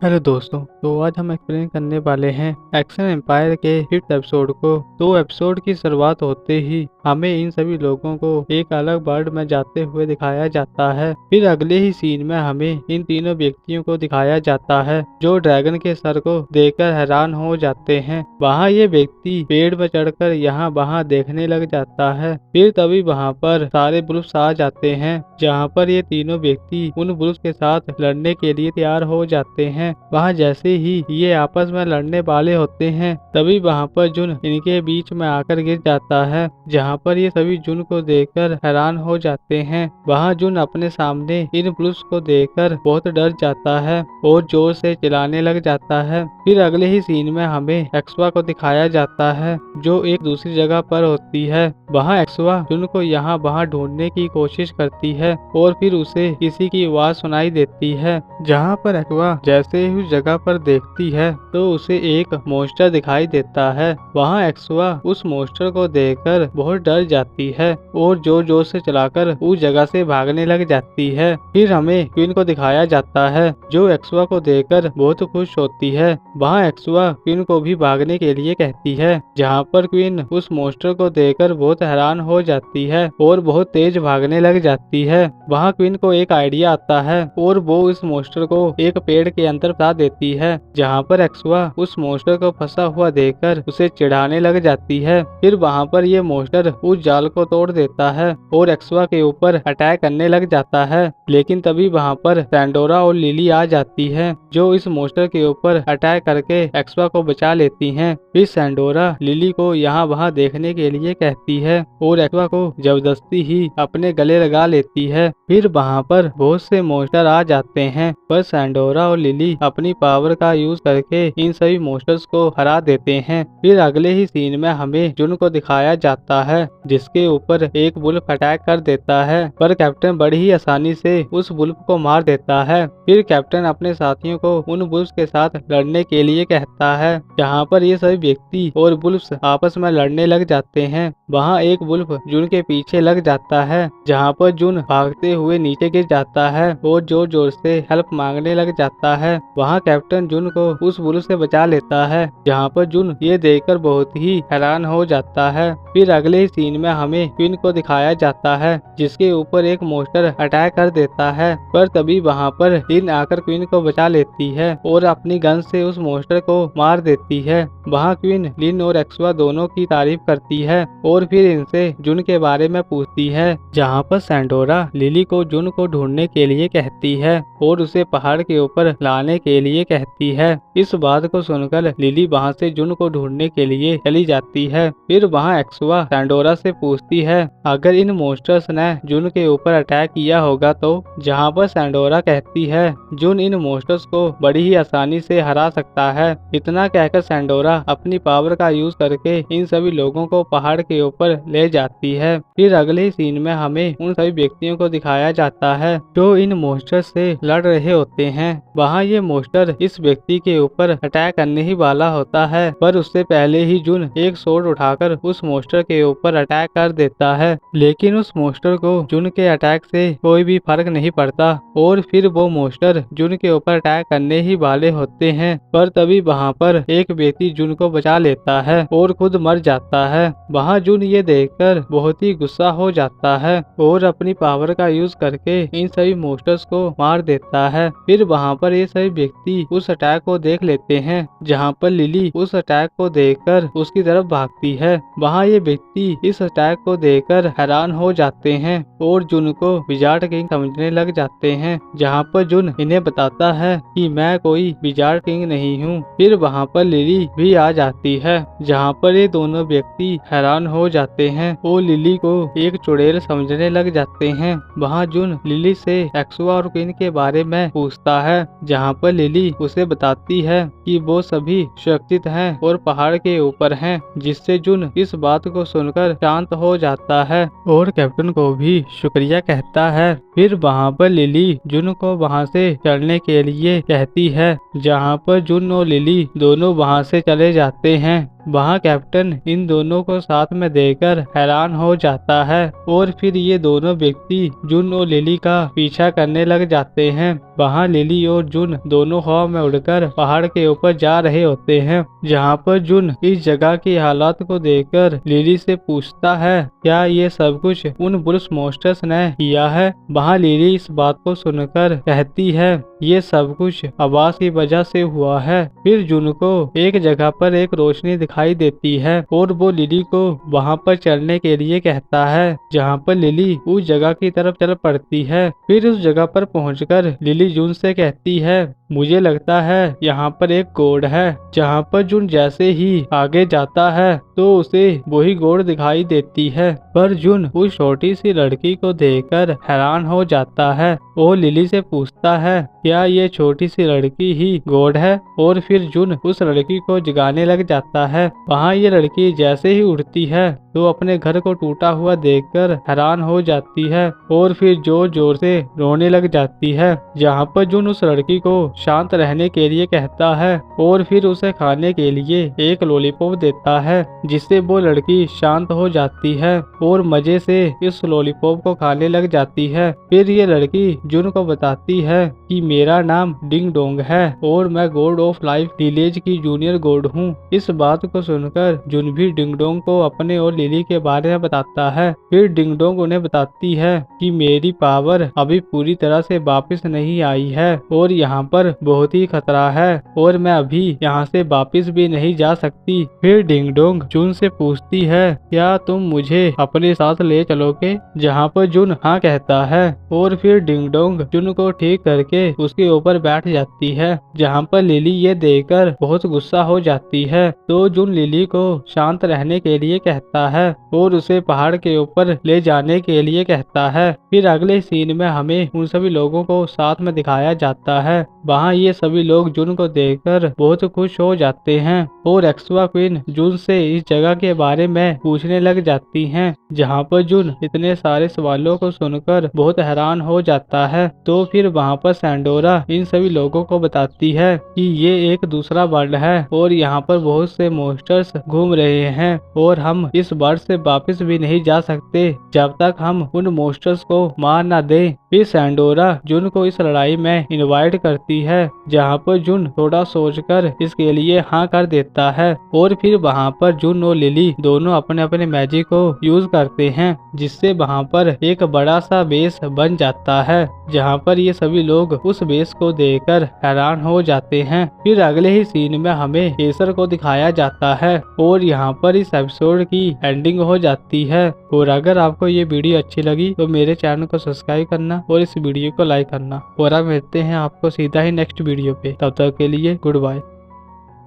Hello दोस्तों, तो आज हम एक्सप्लेन करने वाले हैं एक्शन एम्पायर के 5th एपिसोड को। तो एपिसोड की शुरुआत होते ही हमें इन सभी लोगों को एक अलग वर्ल्ड में जाते हुए दिखाया जाता है। फिर अगले ही सीन में हमें इन तीनों व्यक्तियों को दिखाया जाता है जो ड्रैगन के सर को देखकर हैरान हो जाते हैं। वहाँ ये व्यक्ति पेड़ में चढ़कर यहाँ वहाँ देखने लग जाता है। फिर तभी वहाँ पर सारे बुल्स आ जाते हैं, जहाँ पर ये तीनों व्यक्ति उन बुल्स के साथ लड़ने के लिए तैयार हो जाते हैं। वहाँ जैसे ही ये आपस में लड़ने वाले होते हैं, तभी वहाँ पर जुन इनके बीच में आकर गिर जाता है, जहाँ पर ये सभी जुन को देखकर हैरान हो जाते हैं। वहाँ जुन अपने सामने इन पुलिस को देखकर बहुत डर जाता है और जोर से चिल्लाने लग जाता है। फिर अगले ही सीन में हमें एक्सवा को दिखाया जाता है जो एक दूसरी जगह पर होती है। वहाँ एक्सवा जुन को यहाँ वहाँ ढूंढने की कोशिश करती है और फिर उसे किसी की आवाज सुनाई देती है। जहाँ पर एक्सवा जैसे ही उस जगह पर देखती है तो उसे एक मॉन्स्टर दिखाई देता है। वहाँ एक्सवा उस मॉन्स्टर को देखकर बहुत डर जाती है और जोर जोर से चलाकर उस जगह से भागने लग जाती है। फिर हमें क्वीन को दिखाया जाता है जो एक्सवा को देखकर बहुत खुश होती है। वहाँ एक्सवा क्वीन को भी भागने के लिए कहती है, जहाँ पर क्वीन उस मॉन्स्टर को देखकर बहुत हैरान हो जाती है और बहुत तेज भागने लग जाती है। वहाँ क्वीन को एक आइडिया आता है और वो उस मॉन्स्टर को एक पेड़ के अंदर फंसा देती है, जहाँ पर एक्सवा उस मॉन्स्टर को फंसा हुआ देखकर उसे चिढ़ाने लग जाती है। फिर वहाँ पर ये मॉन्स्टर उस जाल को तोड़ देता है और एक्सवा के ऊपर अटैक करने लग जाता है। लेकिन तभी वहाँ पर सैंडोरा और लिली आ जाती है जो इस मॉन्स्टर के ऊपर अटैक करके एक्सवा को बचा लेती हैं। फिर सैंडोरा लिली को यहाँ वहाँ देखने के लिए कहती है और एक्सवा को जबरदस्ती ही अपने गले लगा लेती है। फिर वहाँ पर बहुत से मॉन्स्टर आ जाते हैं, पर सैंडोरा और लिली अपनी पावर का यूज करके इन सभी मॉन्स्टर्स को हरा देते हैं। फिर अगले ही सीन में हमें जुन को दिखाया जाता है जिसके ऊपर एक बुल्फ अटैक कर देता है, पर कैप्टन बड़ी ही आसानी से उस बुल्फ को मार देता है। फिर कैप्टन अपने साथियों को उन बुल्फ के साथ लड़ने के लिए कहता है, जहाँ पर ये सभी व्यक्ति और बुल्फ आपस में लड़ने लग जाते हैं। वहाँ एक बुल्फ जुन के पीछे लग जाता है, जहाँ पर जुन भागते हुए नीचे गिर जाता है और जोर जोर से हेल्प मांगने लग जाता है। वहाँ कैप्टन जुन को उस बुल्फ से बचा लेता है, जहाँ पर जुन ये देखकर बहुत ही हैरान हो जाता है। फिर अगले ही सीन में हमें क्वीन को दिखाया जाता है जिसके ऊपर एक मॉन्स्टर अटैक कर देता है, पर तभी वहाँ पर लिन आकर क्वीन को बचा लेती है और अपनी गन से उस मॉन्स्टर को मार देती है। वहाँ क्वीन लिन और एक्सवा दोनों की तारीफ करती है और फिर इनसे जुन के बारे में पूछती है, जहाँ पर सैंडोरा लिली को जुन को ढूंढने के लिए कहती है और उसे पहाड़ के ऊपर लाने के लिए कहती है। इस बात को सुनकर लिली वहाँ से जुन को ढूंढने के लिए चली जाती है। फिर वहाँ एक्सवा सैंडोरा से पूछती है अगर इन मॉन्स्टर्स ने जुन के ऊपर अटैक किया होगा तो, जहाँ पर सैंडोरा कहती है जुन इन मॉन्स्टर्स को बड़ी ही आसानी से हरा सकता है। इतना कहकर सैंडोरा अपनी पावर का यूज करके इन सभी लोगों को पहाड़ के ऊपर ले जाती है। फिर अगले सीन में हमें उन सभी व्यक्तियों को दिखाया जाता है जो इन मॉन्स्टर्स से लड़ रहे होते हैं। वहाँ ये मॉन्स्टर इस व्यक्ति के ऊपर अटैक करने ही वाला होता है, पर उससे पहले ही जुन एक सोर्ड उठाकर उस मॉन्स्टर के ऊपर अटैक कर देता है। लेकिन उस मॉन्स्टर को जुन के अटैक से कोई भी फर्क नहीं पड़ता और फिर वो मॉन्स्टर जुन के ऊपर अटैक करने ही वाले होते हैं, पर तभी वहाँ पर एक व्यक्ति जुन को बचा लेता है और खुद मर जाता है। वहाँ जुन ये देखकर बहुत ही गुस्सा हो जाता है और अपनी पावर का यूज करके इन सभी मॉन्स्टर्स को मार देता है। फिर वहाँ पर ये सभी व्यक्ति उस अटैक को देख लेते हैं, जहाँ पर लिली उस अटैक को देखकर उसकी तरफ भागती है। वहाँ ये व्यक्ति इस अटैक को देखकर हैरान हो जाते हैं और जुन को विजार्ड किंग समझने लग जाते हैं, जहाँ पर जुन इन्हें बताता है कि मैं कोई विजार्ड किंग नहीं हूँ। फिर वहाँ पर लिली भी आ जाती है, जहाँ पर ये दोनों व्यक्ति हैरान हो जाते हैं और लिली को एक चुड़ैल समझने लग जाते हैं। वहाँ जुन लिली से एक्सवा और क्वीन के बारे में पूछता है, जहाँ पर लिली उसे बताती है कि वो सभी सुरक्षित हैं और पहाड़ के ऊपर हैं, जिससे जुन इस बात को सुनकर शांत हो जाता है और कैप्टन को भी शुक्रिया कहता है। फिर वहाँ पर लिली जुन को वहाँ से चलने के लिए कहती है, जहाँ पर जुन और लिली दोनों वहाँ से चले जाते हैं। वहाँ कैप्टन इन दोनों को साथ में देखकर हैरान हो जाता है और फिर ये दोनों व्यक्ति जुन और लिली का पीछा करने लग जाते हैं। वहाँ लिली और जुन दोनों हवा में उड़कर पहाड़ के ऊपर जा रहे होते हैं, जहाँ पर जुन इस जगह की हालात को देखकर लिली से पूछता है क्या ये सब कुछ उन बुल्स मॉन्स्टर्स ने किया है। वहाँ लिली इस बात को सुनकर कहती है ये सब कुछ आवाज की वजह से हुआ है। फिर जुन को एक जगह पर एक रोशनी दिखाई देती है और वो लिली को वहाँ पर चलने के लिए कहता है, जहाँ पर लिली उस जगह की तरफ चल पड़ती है। फिर उस जगह पर पहुंचकर लिली जुन से कहती है मुझे लगता है यहाँ पर एक गोड है। जहाँ पर जुन जैसे ही आगे जाता है तो उसे वही गोड दिखाई देती है, पर जुन उस छोटी सी लड़की को देखकर हैरान हो जाता है और लिली से पूछता है क्या ये छोटी सी लड़की ही गोड है। और फिर जुन उस लड़की को जगाने लग जाता है। वहाँ ये लड़की जैसे ही उठती है तो अपने घर को टूटा हुआ देखकर हैरान हो जाती है और फिर जोर जोर से रोने लग जाती है। जहाँ पर जुन उस लड़की को शांत रहने के लिए कहता है और फिर उसे खाने के लिए एक लॉलीपॉप देता है, जिससे वो लड़की शांत हो जाती है और मजे से इस लॉलीपॉप को खाने लग जाती है। फिर ये लड़की जुन को बताती है कि मेरा नाम डिंग डोंग है और मैं गॉड ऑफ लाइफ विलेज की जूनियर गॉड हूँ। इस बात को सुनकर जुन भी डिंग डोंग को अपने और लिली के बारे में बताता है। फिर डिंग डोंग उन्हें बताती है कि मेरी पावर अभी पूरी तरह से वापस नहीं आई है और यहाँ पर बहुत ही खतरा है और मैं अभी यहाँ से वापस भी नहीं जा सकती। फिर डिंग डोंग जुन से पूछती है क्या तुम मुझे अपने साथ ले चलोगे, जहाँ पर जुन हाँ कहता है और फिर डिंग डोंग जुन को ठीक करके उसके ऊपर बैठ जाती है। जहाँ पर लिली ये देखकर बहुत गुस्सा हो जाती है तो जुन लिली को शांत रहने के लिए कहता है और उसे पहाड़ के ऊपर ले जाने के लिए कहता है। फिर अगले सीन में हमें उन सभी लोगों को साथ में दिखाया जाता है। वहाँ ये सभी लोग जुन को देखकर बहुत खुश हो जाते हैं और एक्वा क्वीन जुन से इस जगह के बारे में पूछने लग जाती हैं, जहाँ पर जुन इतने सारे सवालों को सुनकर बहुत हैरान हो जाता है। तो फिर वहाँ पर सैंडोरा इन सभी लोगों को बताती है कि ये एक दूसरा वर्ल्ड है और यहाँ पर बहुत से मॉन्स्टर्स घूम रहे हैं और हम इस वर्ल्ड से वापस भी नहीं जा सकते जब तक हम उन मॉन्स्टर्स को मार ना दें। फिर सैंडोरा जुन को इस लड़ाई में इनवाइट करती है, जहाँ पर जुन थोड़ा सोचकर इसके लिए हाँ कर देता है और फिर वहाँ पर जुन और लिली दोनों अपने अपने मैजिक को यूज करते हैं, जिससे वहाँ पर एक बड़ा सा बेस बन जाता है, जहाँ पर ये सभी लोग उस बेस को देखकर हैरान हो जाते हैं। फिर अगले ही सीन में हमें केसर को दिखाया जाता है और यहाँ पर इस एपिसोड की एंडिंग हो जाती है। और अगर आपको ये वीडियो अच्छी लगी तो मेरे चैनल को सब्सक्राइब करना और इस वीडियो को लाइक करना और अब मिलते हैं आपको सीधा ही नेक्स्ट वीडियो पे। तब तक के लिए गुड बाय।